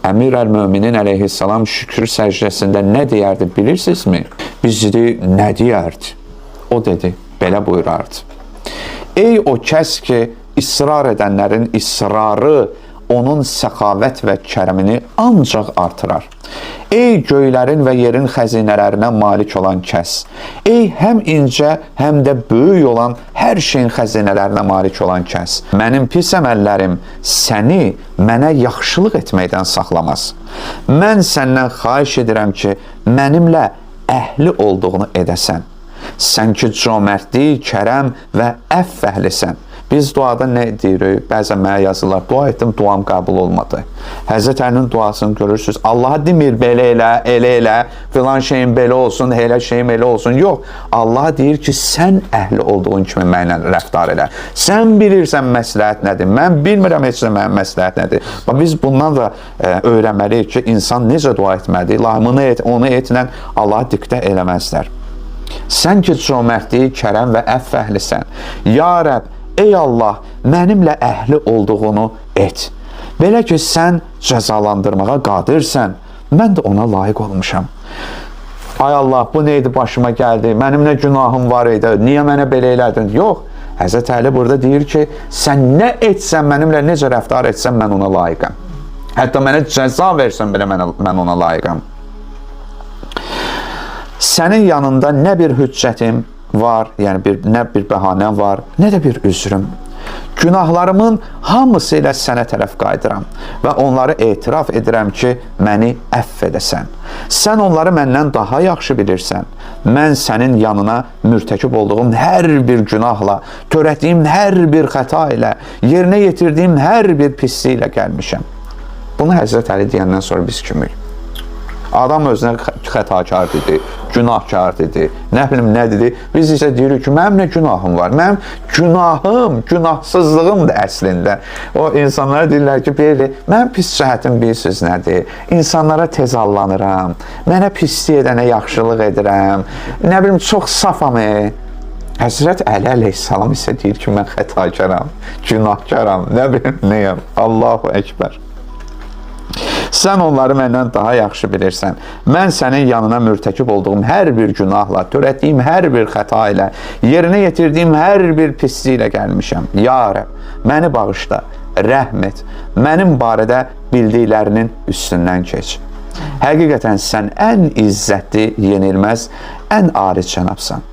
Əmir əl-Möminin əleyhissalam şükür səcdəsində nə deyərdi bilirsinizmi? Biz dedik, nə deyərdi? O dedi, belə buyurardı. Ey o kəs ki, israr edənlərin israrı onun səxavət və kərəmini ancaq artırar. Ey göylərin və yerin xəzinələrinə malik olan kəs. Ey həm incə, həm də böyük olan hər şeyin xəzinələrinə malik olan kəs. Mənim pis əməllərim səni mənə yaxşılıq etməkdən saxlamaz. Mən səndən xahiş edirəm ki, mənimlə əhli olduğunu edəsən. Sən ki, cömərtlik, kərəm və əff əhlisən. Biz duada nə deyirik? Bəzən mənə yazırlar, dua etdim, duam qəbul olmadı. Həzrət Əlinin duasını görürsünüz. Allaha demir, belə elə, filan şeyin belə olsun, elə şeyin elə olsun. Yox, Allah deyir ki, sən əhli olduğun kimi mənlə rəftar elə. Sən bilirsən məsləhət nədir? Mən bilmirəm heç də mənim məsləhət nədir. Biz bundan da öyrənməliyik ki, insan necə dua etməlidir? İlahımını et, onu etlə Allaha diktə eləməzlər. Sən ki, cömərtlik, kərəm və əff əhlisən. Ya Rəbb, ey Allah, mənimlə əhli olduğunu et. Belə ki, sən cəzalandırmağa qadirsən, mən də ona layiq olmuşam. Ay Allah, bu neydi başıma gəldi, mənim nə günahım var idi, niyə mənə belə elədin? Yox, Həzrət Əli burada deyir ki, sən nə etsən, mənimlə necə rəftar etsən, mən ona layiqəm. Hətta mənə cəza versən belə mən ona layiqəm. Sənin yanında nə bir hüccətim var, yəni nə bir bəhanəm var, nə də bir üzrüm. Günahlarımın hamısı ilə sənə tərəf qayıdıram və onları etiraf edirəm ki, məni əff edəsən. Sən onları məndən daha yaxşı bilirsən. Mən sənin yanına mürtəkib olduğum hər bir günahla, törətdiyim hər bir xəta ilə, yerinə yetirdiyim hər bir pisliyi ilə gəlmişəm. Bunu Həzrət Əli deyəndən sonra biz kimik? Adam özünə xətakar dedi, günahkar dedi, nə bilim nə dedi. Biz isə deyirik ki, mənim nə günahım var? Mənim günahım, günahsızlığımdır əslində. O insanlara deyirlər ki, mənim pis cəhətim bilirsiniz nədir? İnsanlara tez allanıram, mənə pislik edənə yaxşılıq edirəm, nə bilim çox safam. Həzrət Əli əleyhissalam isə deyir ki, mən xətakaram, günahkaram, nə bilim nəyəm, Allahu Əkbər. Sən onları məndən daha yaxşı bilirsən. Mən sənin yanına mürtəkib olduğum hər bir günahla, törətdiyim hər bir xəta ilə, yerinə yetirdiyim hər bir pislik ilə gəlmişəm. Ya Rəbb, məni bağışla, rəhm et, mənim barədə bildiklərinin üstündən keç. Həqiqətən sən ən izzətli, yenilməz, ən alicənabsan.